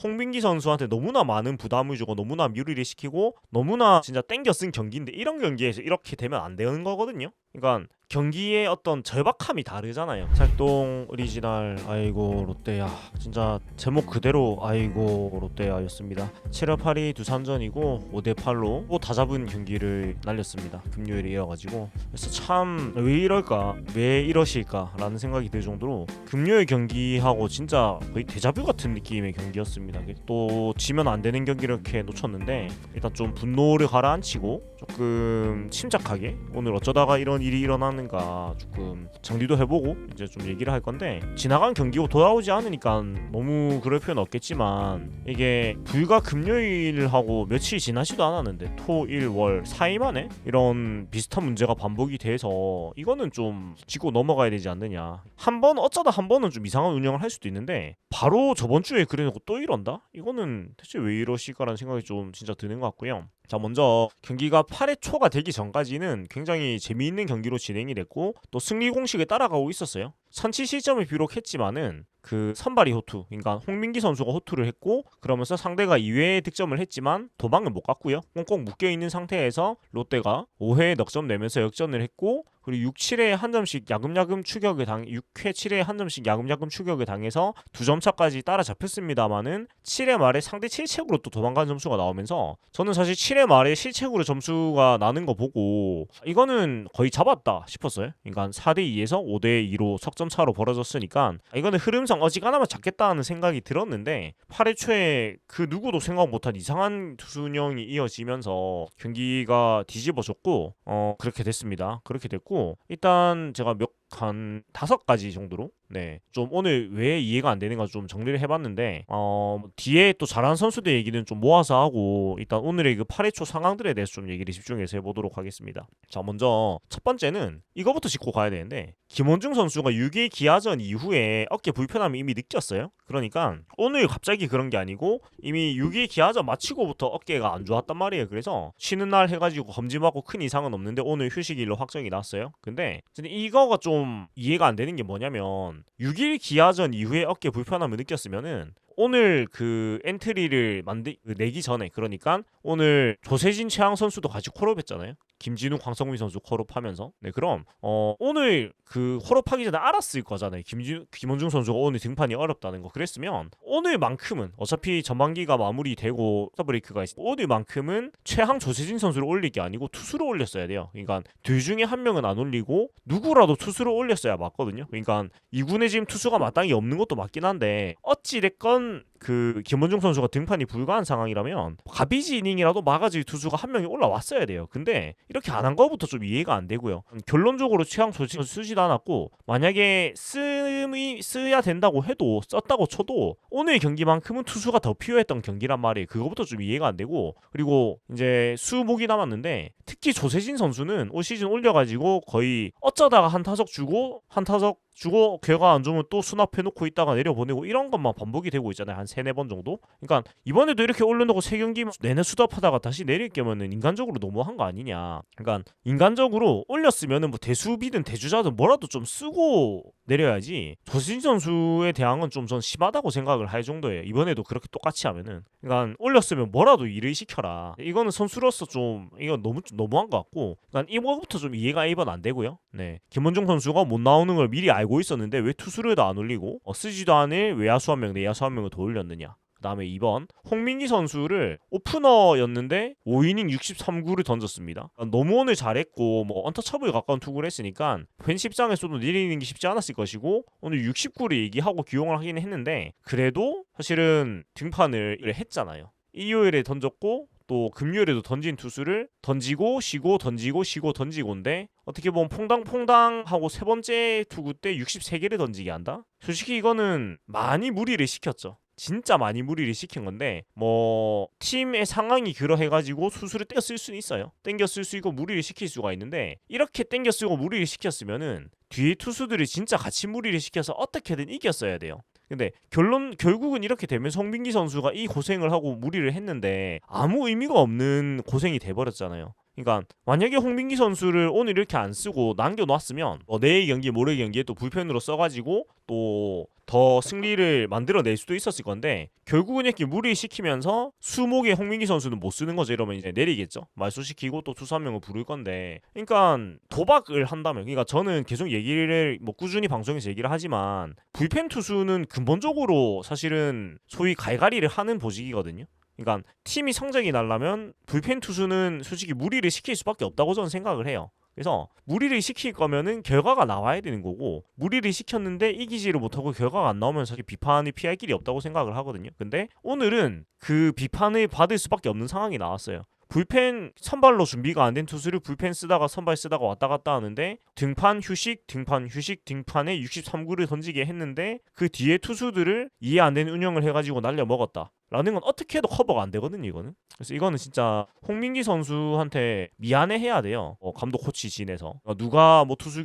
홍민기 선수한테 너무나 많은 부담을 주고 너무나 무리를 시키고 너무나 진짜 땡겨 쓴 경기인데 이런 경기에서 이렇게 되면 안 되는 거거든요. 그러니까 경기의 어떤 절박함이 다르잖아요. 찰동 오리지널 아이고 롯데야, 진짜 제목 그대로 아이고 롯데야였습니다. 7월 8일 두산전이고 5대8로 또 다 잡은 경기를 날렸습니다. 금요일에 이어가지고. 그래서 참 왜 이럴까, 왜 이러실까 라는 생각이 들 정도로 금요일 경기하고 진짜 거의 데자뷰 같은 느낌의 경기였습니다. 또 지면 안 되는 경기를 이렇게 놓쳤는데 일단 좀 분노를 가라앉히고 조금 침착하게 오늘 어쩌다가 이런 일이 일어나는가 조금 정리도 해보고 이제 좀 얘기를 할 건데, 지나간 경기고 돌아오지 않으니까 너무 그럴 필요는 없겠지만 이게 불과 금요일하고 며칠 지나지도 않았는데 토, 일, 월 4일 만에 이런 비슷한 문제가 반복이 돼서 이거는 좀 짚고 넘어가야 되지 않느냐. 어쩌다 한 번은 좀 이상한 운영을 할 수도 있는데 바로 저번 주에 그래놓고 또 이런다? 이거는 대체 왜 이러실까라는 생각이 좀 진짜 드는 것 같고요. 자, 먼저 경기가 8회 초가 되기 전까지는 굉장히 재미있는 경기로 진행이 됐고 또 승리 공식에 따라가고 있었어요. 선취 실점을 비록했지만은 그 선발이 호투, 그러니까 홍민기 선수가 호투를 했고 그러면서 상대가 2회에 득점을 했지만 도망을 못 갔고요. 꽁꽁 묶여있는 상태에서 롯데가 5회에 넉점 내면서 역전을 했고, 그리고 6, 7회에 한 점씩 야금야금 추격을 6회 7회에 한 점씩 야금야금 추격을 당해서 2점 차까지 따라잡혔습니다만은 7회 말에 상대 실책으로 또 도망간 점수가 나오면서 저는 사실 7회 말에 실책으로 점수가 나는 거 보고 이거는 거의 잡았다 싶었어요. 그러니까 4대2에서 5대2로 석점 차로 벌어졌으니까 이거는 흐름상 어지간하면 잡겠다는 생각이 들었는데 8회 초에 그 누구도 생각 못한 이상한 투수 운영이 이어지면서 경기가 뒤집어졌고 그렇게 됐습니다. 그렇게 됐고 일단 제가 한 5가지 정도로 좀 오늘 왜 이해가 안 되는가 좀 정리를 해봤는데 뒤에 또 잘하는 선수들 얘기는 좀 모아서 하고 일단 오늘의 그 8회 초 상황들에 대해서 좀 얘기를 집중해서 해보도록 하겠습니다. 자, 먼저 첫 번째는 이거부터 짚고 가야 되는데, 김원중 선수가 6일 기아전 이후에 어깨 불편함이 이미 느꼈어요. 그러니까 오늘 갑자기 그런 게 아니고 이미 6일 기아전 마치고부터 어깨가 안 좋았단 말이에요. 그래서 쉬는 날 해가지고 검진하고 큰 이상은 없는데 오늘 휴식일로 확정이 났어요. 근데 이거가 좀 이해가 안 되는 게 뭐냐면 6일 기아전 이후에 어깨 불편함을 느꼈으면은 오늘 그 엔트리를 내기 전에, 그러니까 오늘 조세진 최양 선수도 같이 콜업했잖아요. 김진욱 황성민 선수 콜업하면서. 그럼 오늘 그 콜업하기 전에 알았을 거잖아요. 김원중 선수가 오늘 등판이 어렵다는 거. 그랬으면 오늘만큼은 어차피 전반기가 마무리되고 스타브레이크가 있어, 오늘만큼은 최양 조세진 선수를 올릴 게 아니고 투수를 올렸어야 돼요. 그러니까 둘 중에 한 명은 안 올리고 누구라도 투수를 올렸어야 맞거든요. 그러니까 2군에 지금 투수가 마땅히 없는 것도 맞긴 한데 어찌됐건 그 김원중 선수가 등판이 불가한 상황이라면 가비지 이닝이라도 막아줄 투수가 한 명이 올라왔어야 돼요. 근데 이렇게 안 한 거부터 좀 이해가 안 되고요. 결론적으로 최양 조치는 쓰지도 않았고, 만약에 쓰야 된다고 해도 썼다고 쳐도 오늘 경기만큼은 투수가 더 필요했던 경기란 말이에요. 그거부터 좀 이해가 안 되고, 그리고 이제 수목이 남았는데 특히 조세진 선수는 올 시즌 올려가지고 거의 어쩌다가 한 타석 주고 결과 안 좋으면 또 수납해놓고 있다가 내려보내고 이런 것만 반복이 되고 있잖아요. 한 3-4번 정도. 그러니까 이번에도 이렇게 올려놓고 3경기 내내 수납하다가 다시 내릴 거면은 인간적으로 너무한 거 아니냐. 그러니까 인간적으로 올렸으면은 뭐 대수비든 대주자든 뭐라도 좀 쓰고 내려야지. 조세진 선수의 대항은 좀 전 심하다고 생각을 할 정도예요. 이번에도 그렇게 똑같이 하면은. 그러니까 올렸으면 뭐라도 일을 시켜라. 이거는 선수로서 좀 이건 너무한 것 같고, 그러니까 이거부터 좀 이해가 1번 안 되고요. 김원중 선수가 못 나오는 걸 미리 알고 있었는데 왜 투수를 안 올리고 쓰지도 않을 외야수 한 명, 내야수 한 명을 더 올렸느냐. 그 다음에 2번 홍민기 선수를 오프너였는데 5이닝 63구를 던졌습니다. 너무 오늘 잘했고 뭐 언터처블 가까운 투구를 했으니까 팬 입장에서도 내리는 게 쉽지 않았을 것이고 오늘 69를 얘기하고 기용을 하긴 했는데 그래도 사실은 등판을 했잖아요. 일요일에 던졌고 또 금요일에도 던진 투수를 던지고 쉬고 던지고 쉬고 던지고인데 어떻게 보면 퐁당퐁당하고 세 번째 투구 때 63개를 던지게 한다? 솔직히 이거는 많이 무리를 시켰죠. 진짜 많이 무리를 시킨 건데 뭐 팀의 상황이 그러해가지고 투수를 땡겨 쓸 수는 있어요. 땡겨 쓸 수 있고 무리를 시킬 수가 있는데 이렇게 땡겨 쓰고 무리를 시켰으면은 뒤에 투수들이 진짜 같이 무리를 시켜서 어떻게든 이겼어야 돼요. 근데 결국은 이렇게 되면 송민기 선수가 이 고생을 하고 무리를 했는데 아무 의미가 없는 고생이 돼버렸잖아요. 그러니까 만약에 홍민기 선수를 오늘 이렇게 안 쓰고 남겨놨으면 내일 경기 모레 경기에 또 불펜으로 써가지고 또 더 승리를 만들어낼 수도 있었을 건데 결국은 이렇게 무리시키면서 수목에 홍민기 선수는 못 쓰는 거죠. 이러면 이제 내리겠죠. 말소시키고 또 투수 한 명을 부를 건데 그러니까 도박을 한다면 그러니까 저는 계속 얘기를 뭐 꾸준히 방송에서 얘기를 하지만 불펜 투수는 근본적으로 사실은 소위 갈갈이를 하는 보직이거든요. 그러니까 팀이 성적이 나려면 불펜 투수는 솔직히 무리를 시킬 수밖에 없다고 저는 생각을 해요. 그래서 무리를 시킬 거면은 결과가 나와야 되는 거고 무리를 시켰는데 이기지를 못하고 결과가 안 나오면 사실 비판을 피할 길이 없다고 생각을 하거든요. 근데 오늘은 그 비판을 받을 수밖에 없는 상황이 나왔어요. 불펜 선발로 준비가 안 된 투수를 불펜 쓰다가 선발 쓰다가 왔다 갔다 하는데 등판 휴식 등판 휴식 등판에 63구를 던지게 했는데 그 뒤에 투수들을 이해 안 되는 운영을 해가지고 날려 먹었다 라는 건 어떻게 해도 커버가 안 되거든요. 이거는 그래서 이거는 진짜 홍민기 선수한테 미안해 해야 돼요. 감독 코치 진에서 누가 뭐 투수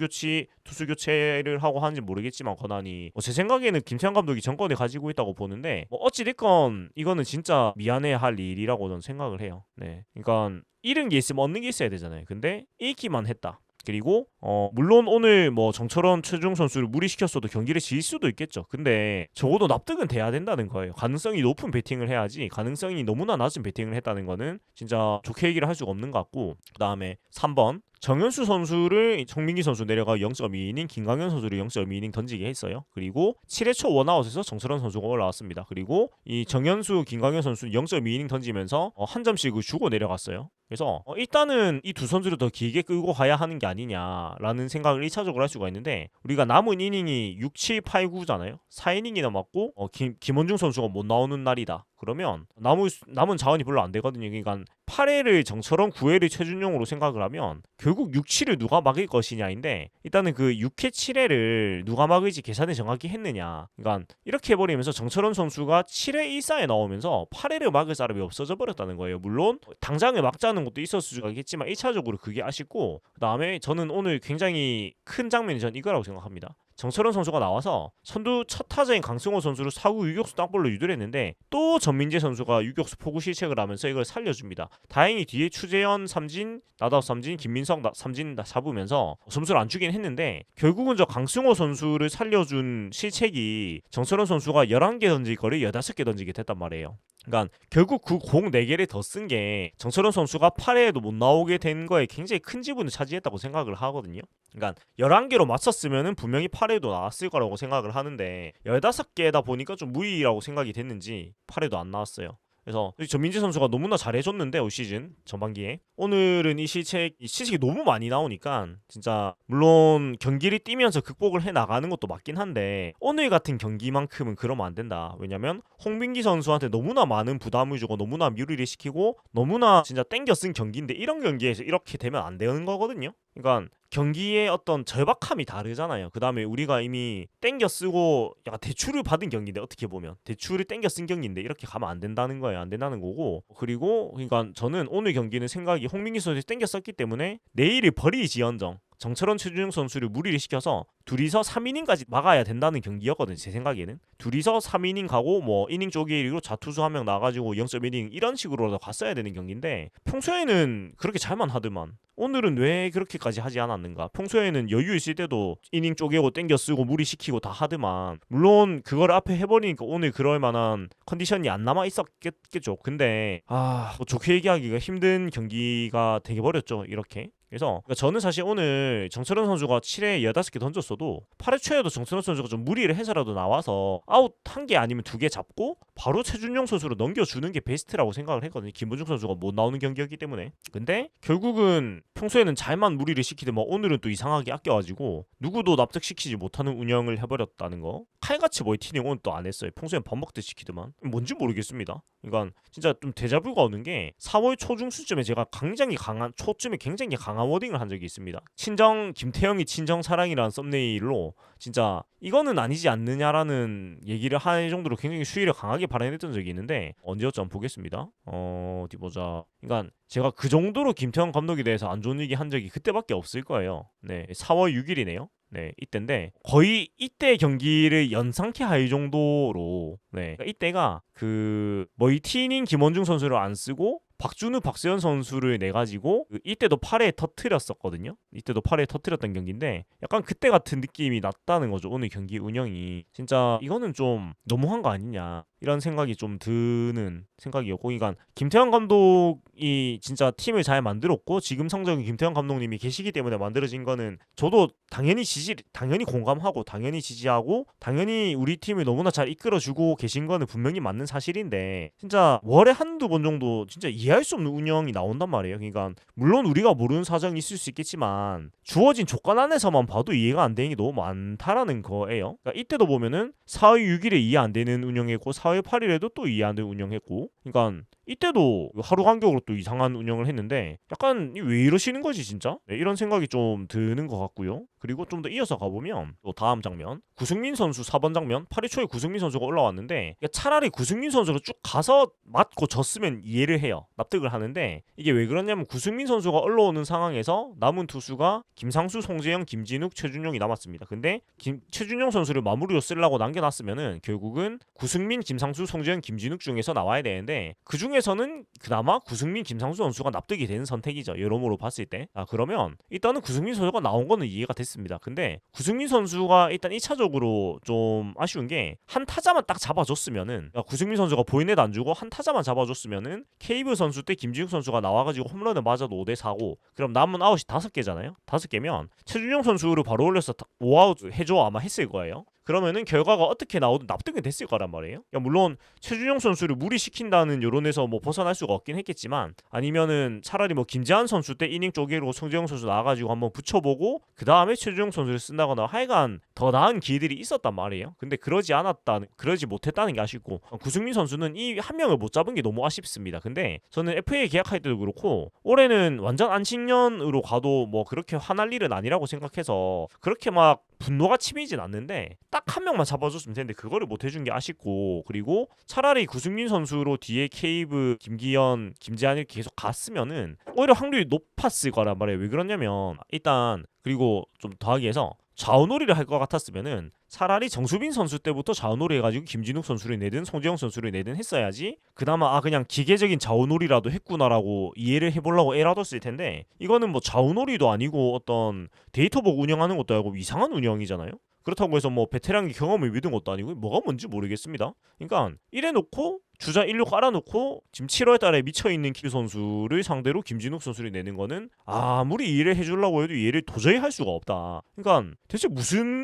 교체를 하고 하는지 모르겠지만 권한이 제 생각에는 김태형 감독이 정권을 가지고 있다고 보는데 어찌 됐건 이거는 진짜 미안해야 할 일이라고 저는 생각을 해요. 네, 그러니까 잃은 게 있으면 얻는 게 있어야 되잖아요. 근데 잃기만 했다. 그리고 물론 오늘 뭐 정철원 최종 선수를 무리시켰어도 경기를 질 수도 있겠죠. 근데 적어도 납득은 돼야 된다는 거예요. 가능성이 높은 배팅을 해야지 가능성이 너무나 낮은 배팅을 했다는 거는 진짜 좋게 얘기를 할 수가 없는 것 같고 그 다음에 3번 정현수 선수를 정민기 선수 내려가 0.2이닝 김광현 선수를 0.2이닝 던지게 했어요. 그리고 7회 초 원아웃에서 정철원 선수가 올라왔습니다. 그리고 이 정현수 김광현 선수 0.2이닝 던지면서 한 점씩을 주고 내려갔어요. 그래서 일단은 이 두 선수를 더 길게 끌고 가야 하는 게 아니냐라는 생각을 1차적으로 할 수가 있는데 우리가 남은 이닝이 6, 7, 8, 9잖아요. 4이닝이 남았고 김원중 선수가 못 나오는 날이다. 그러면 남은 자원이 별로 안 되거든요. 그러니까 8회를 정철원 9회를 최준용으로 생각을 하면 결국 6, 7을 누가 막을 것이냐인데 일단은 그 6회 7회를 누가 막을지 계산을 정확히 했느냐. 그러니까 이렇게 해버리면서 정철원 선수가 7회 1사에 나오면서 8회를 막을 사람이 없어져 버렸다는 거예요. 물론 당장을 막자는 것도 있었을 수가 있겠지만 1차적으로 그게 아쉽고 그 다음에 저는 오늘 굉장히 큰 장면이 전 이거라고 생각합니다. 정철원 선수가 나와서 선두 첫 타자인 강승호 선수를 4구 유격수 땅볼로 유도를 했는데 또 전민재 선수가 유격수 포구 실책을 하면서 이걸 살려줍니다. 다행히 뒤에 추재현 삼진, 나다우 삼진, 김민석 삼진 잡으면서 점수를 안 주긴 했는데 결국은 저 강승호 선수를 살려준 실책이 정철원 선수가 11개 던질 거를 15개 던지게 됐단 말이에요. 그러니까 결국 그 공 4개를 더 쓴 게 정철원 선수가 8회에도 못 나오게 된 거에 굉장히 큰 지분을 차지했다고 생각을 하거든요. 그러니까 11개로 맞췄으면 분명히 8회도 나왔을 거라고 생각을 하는데 15개다 보니까 좀 무리라고 생각이 됐는지 8회도 안 나왔어요. 그래서 전민재 선수가 너무나 잘해줬는데 올 시즌 전반기에 오늘은 이 실책이 너무 많이 나오니까 진짜 물론 경기를 뛰면서 극복을 해나가는 것도 맞긴 한데 오늘 같은 경기만큼은 그러면 안 된다. 왜냐면 홍민기 선수한테 너무나 많은 부담을 주고 너무나 무리를 시키고 너무나 진짜 땡겨 쓴 경기인데 이런 경기에서 이렇게 되면 안 되는 거거든요. 그러니까 경기의 어떤 절박함이 다르잖아요. 그 다음에 우리가 이미 땡겨 쓰고 약간 대출을 받은 경기인데 어떻게 보면 대출을 땡겨 쓴 경기인데 이렇게 가면 안 된다는 거예요. 안 된다는 거고 그리고 그러니까 저는 오늘 경기는 생각이 홍민기 선수가 땡겨 썼기 때문에 내일을 버리지언정 정철원 최준용 선수를 무리를 시켜서 둘이서 3이닝까지 막아야 된다는 경기였거든요. 제 생각에는 둘이서 3이닝 가고 뭐 이닝 쪼개기로 자투수 한 명 나가지고 0.1이닝 이런 식으로 갔어야 되는 경기인데 평소에는 그렇게 잘만 하더만 오늘은 왜 그렇게까지 하지 않았는가. 평소에는 여유 있을 때도 이닝 쪼개고 땡겨 쓰고 무리시키고 다 하더만 물론 그걸 앞에 해버리니까 오늘 그럴 만한 컨디션이 안 남아 있었겠죠. 근데 뭐 좋게 얘기하기가 힘든 경기가 되어버렸죠. 이렇게. 그래서 저는 사실 오늘 정철원 선수가 7회 15개 던졌어도 8회 초에도 정철원 선수가 좀 무리를 해서라도 나와서 아웃 1개 아니면 2개 잡고 바로 최준용 선수로 넘겨주는 게 베스트라고 생각을 했거든요. 김문중 선수가 못 나오는 경기였기 때문에. 근데 결국은 평소에는 잘만 무리를 시키더만 오늘은 또 이상하게 아껴가지고 누구도 납득시키지 못하는 운영을 해버렸다는 거. 칼같이 모이티닝 오늘 또 안 했어요. 평소엔 밥 먹듯 시키더만. 뭔지 모르겠습니다. 그러니까 진짜 좀 데자뷰가 오는 게 4월 초중순쯤에 제가 굉장히 강한 워딩을 한 적이 있습니다. 친정 김태형이 친정 사랑이라는 썸네일로 진짜 이거는 아니지 않느냐라는 얘기를 할 정도로 굉장히 수위를 강하게 발언했던 적이 있는데 언제였죠? 한번 보겠습니다. 어디 보자. 그러니까 제가 그 정도로 김태형 감독에 대해서 안 좋은 얘기 한 적이 그때밖에 없을 거예요. 네, 4월 6일이네요. 네, 이때인데 거의 이때 경기를 연상케 할 정도로 네, 그러니까 이때가 그 머이티닝 김원중 선수를 안 쓰고 박준우, 박세현 선수를 내가지고 이때도 8회 터트렸었거든요. 이때도 8회 터트렸던 경기인데 약간 그때 같은 느낌이 났다는 거죠. 오늘 경기 운영이 진짜 이거는 좀 너무한 거 아니냐 이런 생각이 좀 드는 생각이었고, 그러니까 김태형 감독이 진짜 팀을 잘 만들었고 지금 성적이 김태형 감독님이 계시기 때문에 만들어진 거는 저도 당연히 공감하고 당연히 지지하고 당연히 우리 팀을 너무나 잘 이끌어주고 계신 거는 분명히 맞는 사실인데, 진짜 월에 한두 번 정도 진짜 이해할 수 없는 운영이 나온단 말이에요. 그러니까 물론 우리가 모르는 사정이 있을 수 있겠지만 주어진 조건 안에서만 봐도 이해가 안 되는 게 너무 많다라는 거예요. 그러니까 이때도 보면은 4월 6일에 이해 안 되는 운영했고 4월 8일에도 또 이해 안 되는 운영했고, 그러니까 이때도 하루 간격으로 또 이상한 운영을 했는데 약간 왜 이러시는 거지 진짜? 네, 이런 생각이 좀 드는 것 같고요. 그리고 좀 더 이어서 가보면 또 다음 장면, 구승민 선수 4번 장면, 8회 초에 구승민 선수가 올라왔는데 차라리 구승민 선수가 쭉 가서 맞고 졌으면 이해를 해요. 납득을 하는데 이게 왜 그러냐면 구승민 선수가 올라오는 상황에서 남은 투수가 김상수, 송재영, 김진욱, 최준용이 남았습니다. 근데 최준용 선수를 마무리로 쓰려고 남겨놨으면은 결국은 구승민, 김상수, 송재영, 김진욱 중에서 나와야 되는데 그 중에서는 그나마 구승민, 김상수 선수가 납득이 되는 선택이죠. 여러모로 봤을 때. 그러면 일단은 구승민 선수가 나온 거는 이해가 됐습니다. 근데 구승민 선수가 일단 1차적으로 좀 아쉬운 게 한 타자만 딱 잡아줬으면은, 구승민 선수가 보이넷 안 주고 한 타자만 잡아줬으면은 케이브 선수 때 김진욱 선수가 나와가지고 홈런을 맞아도 5대 4고 그럼 남은 아웃이 5개잖아요. 5개면 최준용 선수를 바로 올려서 5아웃 해줘 아마 했을 거예요. 그러면은 결과가 어떻게 나오든 납득이 됐을 거란 말이에요. 물론 최준용 선수를 무리시킨다는 여론에서 뭐 벗어날 수가 없긴 했겠지만, 아니면은 차라리 뭐 김재환 선수 때 이닝 쪼개고 송재영 선수 나와가지고 한번 붙여보고 그 다음에 최준용 선수를 쓴다거나 하여간 더 나은 기회들이 있었단 말이에요. 근데 그러지 못했다는 게 아쉽고, 구승민 선수는 이 한 명을 못 잡은 게 너무 아쉽습니다. 근데 저는 FA 계약할 때도 그렇고 올해는 완전 안식년으로 가도 뭐 그렇게 화날 일은 아니라고 생각해서 그렇게 막 분노가 치미진 않는데 딱 한 명만 잡아줬으면 되는데 그거를 못 해준 게 아쉽고, 그리고 차라리 구승민 선수로 뒤에 케이브, 김기현, 김재한이 계속 갔으면은 오히려 확률이 높았을 거란 말이에요. 왜 그러냐면 일단 그리고 좀 더하기 해서 좌우놀이를 할 것 같았으면은 차라리 정수빈 선수 때부터 좌우놀이 해가지고 김진욱 선수를 내든 송재영 선수를 내든 했어야지 그나마 그냥 기계적인 좌우놀이라도 했구나라고 이해를 해보려고 애라뒀을 텐데, 이거는 뭐 좌우놀이도 아니고 어떤 데이터 보고 운영하는 것도 아니고 이상한 운영이잖아요. 그렇다고 해서 뭐 베테랑의 경험을 믿은 것도 아니고 뭐가 뭔지 모르겠습니다. 그러니까 이래놓고 주자 1루 깔아놓고 지금 7월 달에 미쳐있는 키 선수를 상대로 김진욱 선수를 내는 거는 아무리 이해를 해주려고 해도 이해를 도저히 할 수가 없다. 그러니까 대체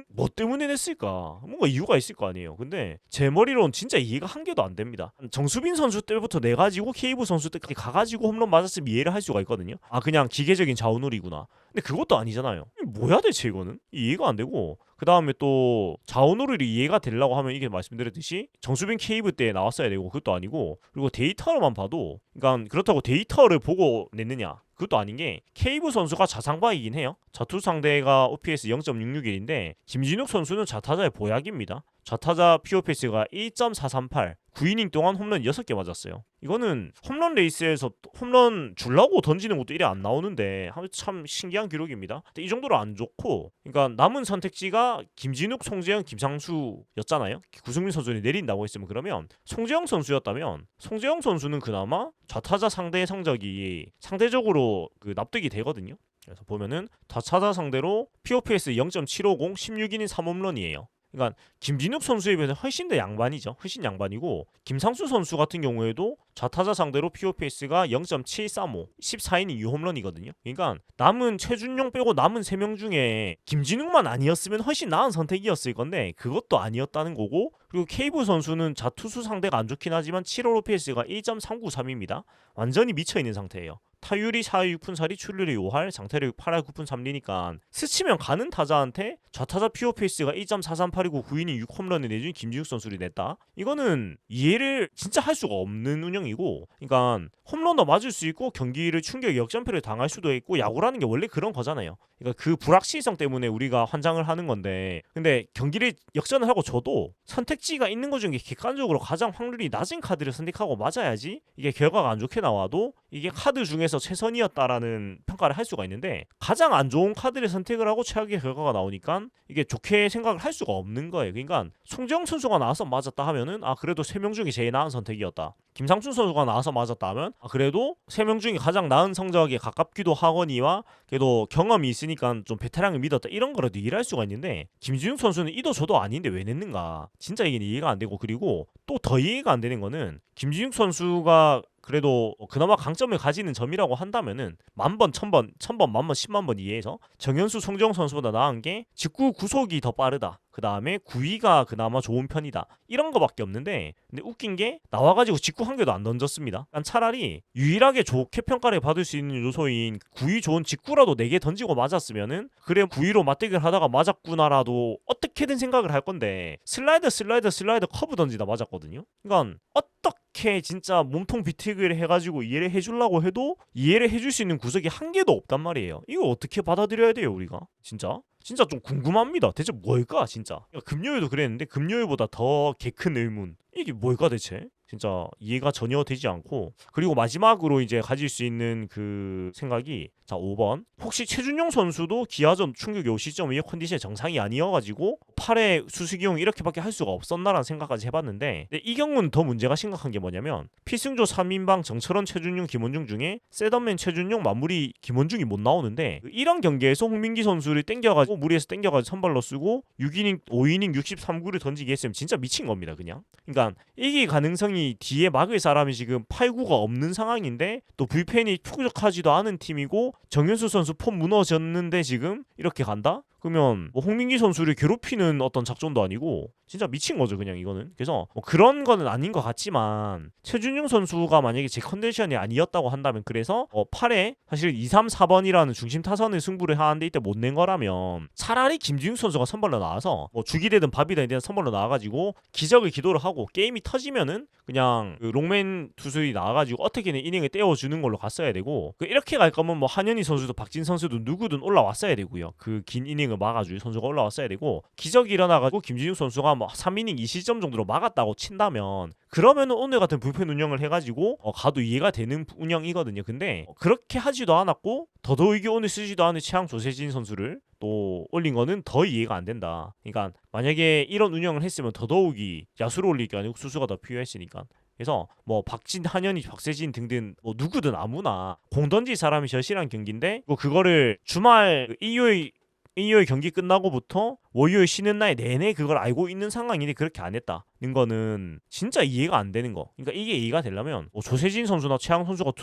뭐 때문에 냈을까? 뭔가 이유가 있을 거 아니에요. 근데 제 머리로는 진짜 이해가 한 개도 안 됩니다. 정수빈 선수 때부터 내가지고 케이브 선수 때까지 가가지고 홈런 맞았으면 이해를 할 수가 있거든요. 그냥 기계적인 좌우놀이구나. 근데 그것도 아니잖아요. 뭐야 대체 이거는? 이해가 안 되고, 그 다음에 또 좌우놀이를 이해가 되려고 하면 이게 말씀드렸듯이 정수빈 케이브 때 나왔어야 되고 그것도 아니고, 그리고 데이터로만 봐도, 그러니까 그렇다고 데이터를 보고 냈느냐 그것도 아닌 게 케이브 선수가 자상바이긴 해요. 좌투 상대가 OPS 0.661인데 김진욱 선수는 좌타자의 보약입니다. 좌타자 POPS가 1.438, 9이닝 동안 홈런 6개 맞았어요. 이거는 홈런 레이스에서 홈런 주려고 던지는 것도 이래 안 나오는데 참 신기한 기록입니다. 근데 이 정도로 안 좋고, 그러니까 남은 선택지가 김진욱, 송재영, 김상수였잖아요. 구승민 선수를 내린다고 했으면 그러면 송재영 선수였다면 송재영 선수는 그나마 좌타자 상대의 성적이 상대적으로 납득이 되거든요. 그래서 보면은 좌타자 상대로 POPS 0.750, 16이닝 3홈런이에요. 그러니까 김진욱 선수에 비해서 훨씬 더 양반이죠. 훨씬 양반이고, 김상수 선수 같은 경우에도 좌타자 상대로 POPS가 0.735, 14이닝 6홈런이거든요. 그러니까 남은 최준용 빼고 남은 3명 중에 김진욱만 아니었으면 훨씬 나은 선택이었을 건데 그것도 아니었다는 거고, 그리고 케이브 선수는 좌투수 상대가 안 좋긴 하지만 7월 OPS가 1.393입니다. 완전히 미쳐있는 상태예요. 타율이 4할 6푼 4리, 출루율이 5할, 장타율이 8할 9푼 3리니까 스치면 가는 타자한테 좌타자 POPS가 1.438이고 9이닝 6홈런을 내준 김진욱 선수를 냈다. 이거는 이해를 진짜 할 수가 없는 운영이고, 그러니까 홈런도 맞을 수 있고 경기를 충격 역전패를 당할 수도 있고, 야구라는 게 원래 그런 거잖아요. 그러니까 그 불확실성 때문에 우리가 환장을 하는 건데, 근데 경기를 역전을 하고 저도 선택지가 있는 것 중에 객관적으로 가장 확률이 낮은 카드를 선택하고 맞아야지 이게 결과가 안 좋게 나와도 이게 카드 중에서 최선이었다라는 평가를 할 수가 있는데 가장 안 좋은 카드를 선택을 하고 최악의 결과가 나오니까 이게 좋게 생각을 할 수가 없는 거예요. 그러니까 송재영 선수가 나와서 맞았다 하면은 그래도 3명 중에 제일 나은 선택이었다. 김상춘 선수가 나와서 맞았다 하면 그래도 3명 중에 가장 나은 성적에 가깝기도 하거니와 그래도 경험이 있으니까 좀 베테랑을 믿었다 이런 거라도 이해할 수가 있는데 김진욱 선수는 이도 저도 아닌데 왜 냈는가 진짜 이게 이해가 안 되고 그리고 또 더 이해가 안 되는 거는 김진욱 선수가 그래도 그나마 강점을 가지는 점이라고 한다면은 10,000번, 1,000번, 10,000번, 10,000번 이해해서 정현수, 송재영 선수보다 나은 게 직구 구속이 더 빠르다. 그 다음에 구위가 그나마 좋은 편이다. 이런 거밖에 없는데 근데 웃긴 게 나와가지고 직구 한 개도 안 던졌습니다. 그러니까 차라리 유일하게 좋게 평가를 받을 수 있는 요소인 구위 좋은 직구라도 4개 던지고 맞았으면은 그래 구위로 맞대결 하다가 맞았구나라도 어떻게든 생각을 할 건데 슬라이더 커브 던지다 맞았거든요. 그러니까 어떻게 진짜 몸통 비틀기를 해가지고 이해를 해주려고 해도 이해를 해줄 수 있는 구석이 한 개도 없단 말이에요. 이거 어떻게 받아들여야 돼요 우리가? 진짜 좀 궁금합니다. 대체 뭘까 진짜. 금요일도 그랬는데 금요일보다 더 개 큰 의문. 이게 뭘까 대체? 진짜 이해가 전혀 되지 않고 그리고 마지막으로 이제 가질 수 있는 그 생각이 자 5번 혹시 최준용 선수도 기아전 충격이 올 시점에 컨디션이 정상이 아니어가지고 8회 수수기용 이렇게밖에 할 수가 없었나라는 생각까지 해봤는데 근데 이 경우는 더 문제가 심각한 게 뭐냐면 필승조 3인방 정철원 최준용 김원중 중에 셋업맨 최준용 마무리 김원중이 못 나오는데 이런 경기에서 홍민기 선수를 땡겨가지고 무리해서 땡겨가지고 선발로 쓰고 6이닝 5이닝 63구를 던지게 했으면 진짜 미친 겁니다 그냥. 그러니까 이게 가능성이 뒤에 막을 사람이 지금 8구가 없는 상황인데 또 불펜이 푸석하지도 않은 팀이고 정현수 선수 폼 무너졌는데 지금 이렇게 간다? 그러면 뭐 홍민기 선수를 괴롭히는 어떤 작전도 아니고 진짜 미친 거죠 그냥 이거는. 그래서 뭐 그런 거는 아닌 것 같지만 최준용 선수가 만약에 제 컨디션이 아니었다고 한다면 그래서 8회 사실 2, 3, 4번이라는 중심 타선을 승부를 하는데 이때 못 낸 거라면 차라리 김진욱 선수가 선발로 나와서 뭐 죽이 되든 밥이 되든 선발로 나와가지고 기적을 기도를 하고 게임이 터지면은 그냥 그 롱맨 투수들이 나와가지고 어떻게든 이닝을 떼어주는 걸로 갔어야 되고 이렇게 갈 거면 뭐 한현희 선수도 박진 선수도 누구든 올라왔어야 되고요. 그 긴 이닝을 막아줄 선수가 올라왔어야 되고 기적이 일어나가지고 김진욱 선수가 뭐 3이닝 2실점 정도로 막았다고 친다면 그러면은 오늘 같은 불펜 운영을 해가지고 가도 이해가 되는 운영이거든요. 근데 그렇게 하지도 않았고 더더욱이 오늘 쓰지도 않은 최양 조세진 선수를 또 올린 거는 더 이해가 안 된다. 그러니까 만약에 이런 운영을 했으면 더더욱이 야수를 올릴 게 아니고 수수가 더 필요했으니까. 그래서 뭐 박진, 한현희, 박세진 등등 뭐 누구든 아무나 공 던질 사람이 절실한 경기인데 뭐 그거를 주말 일요일 경기 끝나고부터 월요일 쉬는 날 내내 그걸 알고 있는 상황인데 그렇게 안 했다는 거는 진짜 이해가 안 되는 거. 그러니까 이게 이해가 되려면 뭐 조세진 선수나 최양 선수가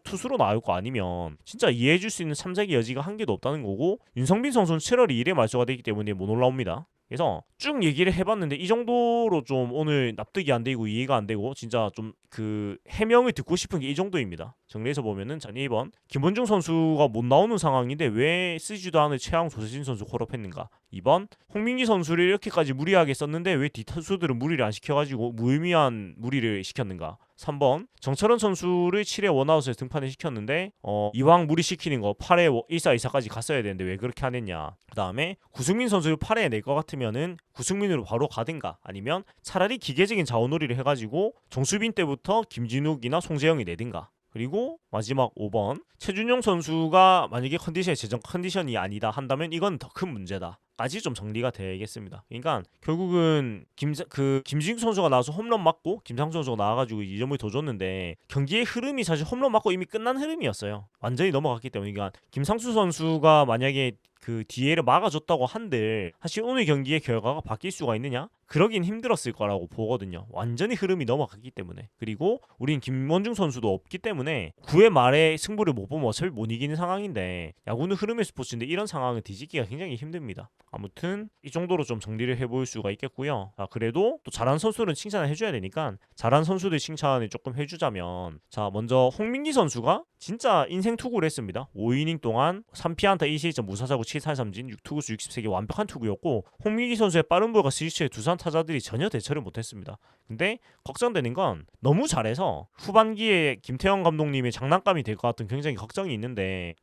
투수로 나올 거 아니면 진짜 이해해줄 수 있는 참작의 여지가 한 개도 없다는 거고 윤성빈 선수는 7월 2일에 말소가 되기 때문에 못 올라옵니다. 그래서 쭉 얘기를 해봤는데 이 정도로 좀 오늘 납득이 안 되고 이해가 안 되고 진짜 좀 그 해명을 듣고 싶은 게 이 정도입니다. 정리해서 보면은 자 1번 김원중 선수가 못 나오는 상황인데 왜 쓰지도 않은 최양 조세진 선수 콜업했는가. 2번 홍민기 선수를 이렇게까지 무리하게 썼는데 왜 뒷투수들은 무리를 안 시켜가지고 무의미한 무리를 시켰는가. 3번 정철원 선수를 7회 원아웃에 등판을 시켰는데 이왕 무리시키는 거 8회 1사2사까지 갔어야 되는데 왜 그렇게 안 했냐. 그 다음에 구승민 선수를 8회에 낼 것 같으면은 구승민으로 바로 가든가 아니면 차라리 기계적인 자원놀이를 해가지고 정수빈 때부터 김진욱이나 송재영이 내든가. 그리고 마지막 5번 최준용 선수가 만약에 재정 컨디션이 아니다 한다면 이건 더 큰 문제다 까지 좀 정리가 되겠습니다. 그러니까 결국은 김진욱 선수가 나와서 홈런 맞고 김상수 선수가 나와가지고 2점을 더 줬는데 경기의 흐름이 사실 홈런 맞고 이미 끝난 흐름이었어요. 완전히 넘어갔기 때문에. 그러니까 김상수 선수가 만약에 그 DL을 막아줬다고 한들 사실 오늘 경기의 결과가 바뀔 수가 있느냐? 그러긴 힘들었을 거라고 보거든요. 완전히 흐름이 넘어갔기 때문에. 그리고 우린 김원중 선수도 없기 때문에 9회 말에 승부를 못 보면 어차피 못 이기는 상황인데 야구는 흐름의 스포츠인데 이런 상황은 뒤집기가 굉장히 힘듭니다. 아무튼 이 정도로 좀 정리를 해볼 수가 있겠고요. 자, 그래도 또 잘한 선수는 칭찬을 해줘야 되니까 잘한 선수들 칭찬을 조금 해주자면 자 먼저 홍민기 선수가 진짜 인생 투구를 했습니다. 5이닝 동안 3피안타 2실점 무사사구 7탈삼진 6투구수 60세개 완벽한 투구였고 홍민기 선수의 빠른 볼과 스위치에 두산 타자들이 전혀 대처를 못했습니다. 근데 걱정되는 건 너무 잘해서 후반기에 김태형 감독님의 장난감이 될 것 같은 굉장히 걱정이 있는데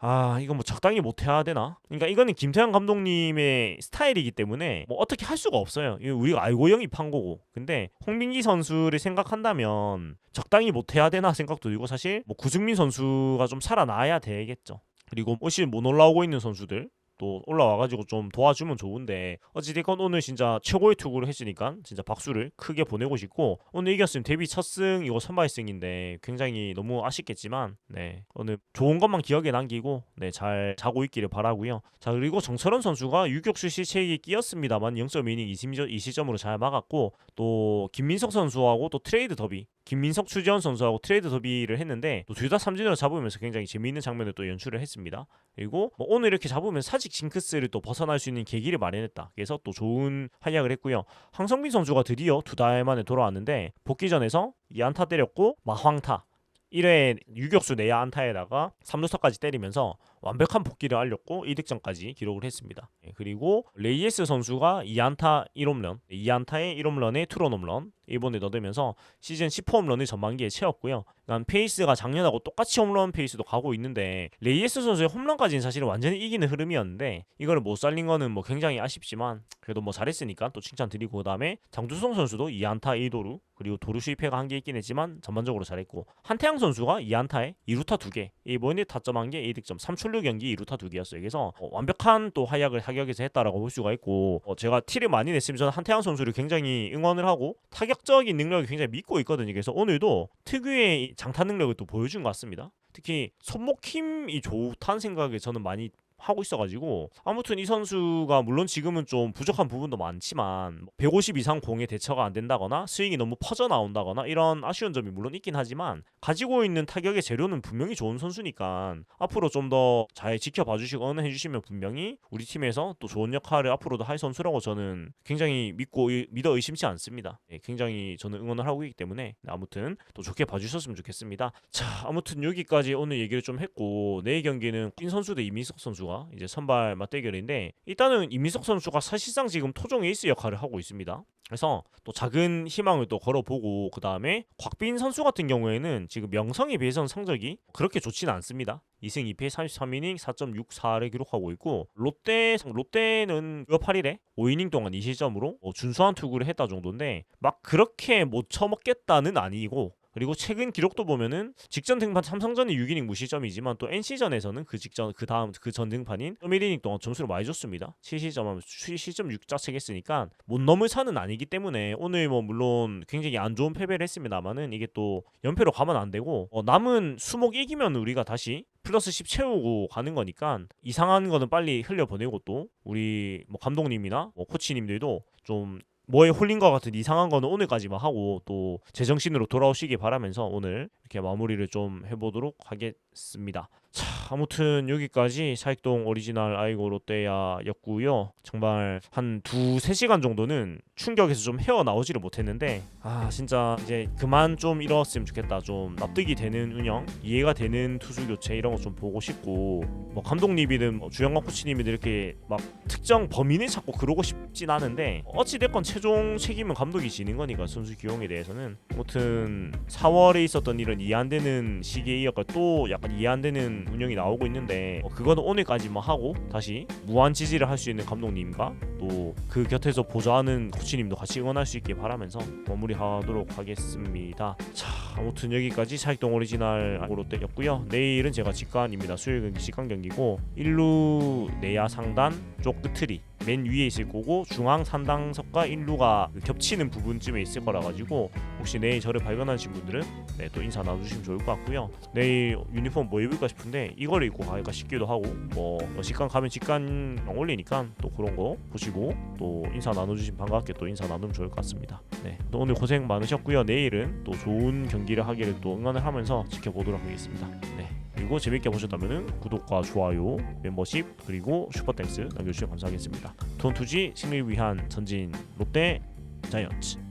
이거 뭐 적당히 못해야 되나? 그러니까 이거는 김태형 감독님의 스타일이기 때문에 뭐 어떻게 할 수가 없어요. 이거 우리가 알고 영입한 거고. 근데 홍민기 선수를 생각한다면 적당히 못해야 되나 생각도 들고 사실 뭐 구승민 선수가 좀 살아나야 되겠죠. 그리고 올 시즌 못 올라오고 있는 선수들 또 올라와가지고 좀 도와주면 좋은데 어찌됐건 오늘 진짜 최고의 투구를 했으니까 진짜 박수를 크게 보내고 싶고 오늘 이겼으면 데뷔 첫 승 이거 선발승인데 굉장히 너무 아쉽겠지만 네 오늘 좋은 것만 기억에 남기고 네 잘 자고 있기를 바라고요. 자 그리고 정철원 선수가 유격수 실책이 끼었습니다만 0.2이닝 2시점으로 잘 막았고 또 김민석 선수하고 또 트레이드 더비 김민석 추지원 선수하고 트레이드 더비를 했는데 또 둘 다 삼진으로 잡으면서 굉장히 재미있는 장면을 또 연출을 했습니다. 그리고 뭐 오늘 이렇게 잡으면 사직 징크스를 또 벗어날 수 있는 계기를 마련했다. 그래서 또 좋은 활약을 했고요. 황성빈 선수가 드디어 2달 만에 돌아왔는데 복귀전에서 2안타 때렸고 마황타 1회 유격수 내야 안타에다가 3루타까지 때리면서 완벽한 복귀를 알렸고 2득점까지 기록을 했습니다. 그리고 레이에스 선수가 2안타 1홈런 2안타에 1홈런에 투런 홈런 이번에 넣으면서 시즌 10홈런을 전반기에 채웠고요. 그러니까 페이스가 작년하고 똑같이 홈런 페이스도 가고 있는데 레이에스 선수의 홈런까지는 사실은 완전히 이기는 흐름이었는데 이거를 못 살린 거는 뭐 굉장히 아쉽지만 그래도 뭐 잘했으니까 또 칭찬드리고 그다음에 장두성 선수도 2안타 1도루 그리고 도루 실패가 한 개 있긴 했지만 전반적으로 잘했고 한태양 선수가 2안타에 2루타 2개 이번에 타점한 게 2득점 3출루 경기 2루타 2개였어요. 그래서 완벽한 또 활약을 타격에서 했다라고 볼 수가 있고 제가 티를 많이 냈으면 저는 한태양 선수를 굉장히 응원을 하고 타격적인 능력을 굉장히 믿고 있거든요. 그래서 오늘도 특유의 장타 능력을 또 보여준 것 같습니다. 특히 손목 힘이 좋다는 생각에 저는 많이 하고 있어가지고 아무튼 이 선수가 물론 지금은 좀 부족한 부분도 많지만 150 이상 공에 대처가 안 된다거나 스윙이 너무 퍼져 나온다거나 이런 아쉬운 점이 물론 있긴 하지만 가지고 있는 타격의 재료는 분명히 좋은 선수니까 앞으로 좀 더 잘 지켜봐 주시고 응원해 주시면 분명히 우리 팀에서 또 좋은 역할을 앞으로도 할 선수라고 저는 굉장히 믿어 의심치 않습니다. 굉장히 저는 응원을 하고 있기 때문에 아무튼 또 좋게 봐주셨으면 좋겠습니다. 자 아무튼 여기까지 오늘 얘기를 좀 했고 내일 경기는 인 선수 대 이민석 선수가 이제 선발 맞대결인데 일단은 이민석 선수가 사실상 지금 토종 에이스 역할을 하고 있습니다. 그래서 또 작은 희망을 또 걸어보고 그 다음에 곽빈 선수 같은 경우에는 지금 명성에 비해서는 성적이 그렇게 좋지는 않습니다. 2승 2패 33이닝 4.64를 기록하고 있고 롯데는 6월 8일에 5이닝 동안 2실점으로 준수한 투구를 했다 정도인데 막 그렇게 못 쳐먹겠다는 아니고 그리고 최근 기록도 보면은 직전 등판 삼성전이 6이닝 무실점이지만 또 NC전에서는 그 전 등판인 1이닝 동안 점수를 많이 줬습니다. 7실점하면 7실점 6자책 했으니까 못 넘을 차는 아니기 때문에 오늘 뭐 물론 굉장히 안 좋은 패배를 했습니다만은 이게 또 연패로 가면 안 되고 남은 수목 이기면 우리가 다시 플러스 10 채우고 가는 거니까 이상한 거는 빨리 흘려보내고 또 우리 뭐 감독님이나 뭐 코치님들도 좀 뭐에 홀린 것 같은 이상한 거는 오늘까지만 하고 또 제정신으로 돌아오시기 바라면서 오늘 이렇게 마무리를 좀 해보도록 하겠습니다. 자 아무튼 여기까지 사익동 오리지널 아이고 롯데야였고요. 정말 한 2-3시간 정도는 충격에서 좀 헤어나오지를 못했는데 진짜 이제 그만 좀 이뤘으면 좋겠다. 좀 납득이 되는 운영, 이해가 되는 투수 교체 이런 거 좀 보고 싶고 뭐 감독님이든 뭐 주영광 코치님이든 이렇게 막 특정 범인을 찾고 그러고 싶진 않은데 어찌됐건 최종 책임은 감독이 지는 거니까 선수 기용에 대해서는 아무튼 4월에 있었던 일은 이해 안 되는 시기에 이어가 또 약간 이해 안 되는 운영이 나오고 있는데 그거는 오늘까지만 하고 다시 무한 지지를 할 수 있는 감독님과 또 그 곁에서 보좌하는 코치님도 같이 응원할 수 있게 바라면서 마무리하도록 하겠습니다. 자 아무튼 여기까지 사익동 오리지널 롯데였고요. 내일은 제가 직관입니다. 수요일 경기 직관 경기고 1루 내야 상단 쪽 끝트리 맨 위에 있을 거고 중앙 상당석과 1루가 겹치는 부분쯤에 있을 거라 가지고 혹시 내일 저를 발견하신 분들은 또 인사 나눠주시면 좋을 것 같고요. 내일 유니폼 뭐 입을까 싶은데 이걸 입고 갈까 싶기도 하고 뭐 직관 가면 직관 올리니까 또 그런 거 보시고 또 인사 나눠주시면 반갑게 또 인사 나누면 좋을 것 같습니다. 또 오늘 고생 많으셨고요. 내일은 또 좋은 경기를 하기를 또 응원을 하면서 지켜보도록 하겠습니다. 그리고 재밌게 보셨다면 구독과 좋아요, 멤버십 그리고 슈퍼땡스 남겨주시면 감사하겠습니다. 돈투지 승리를 위한 전진 롯데 자이언츠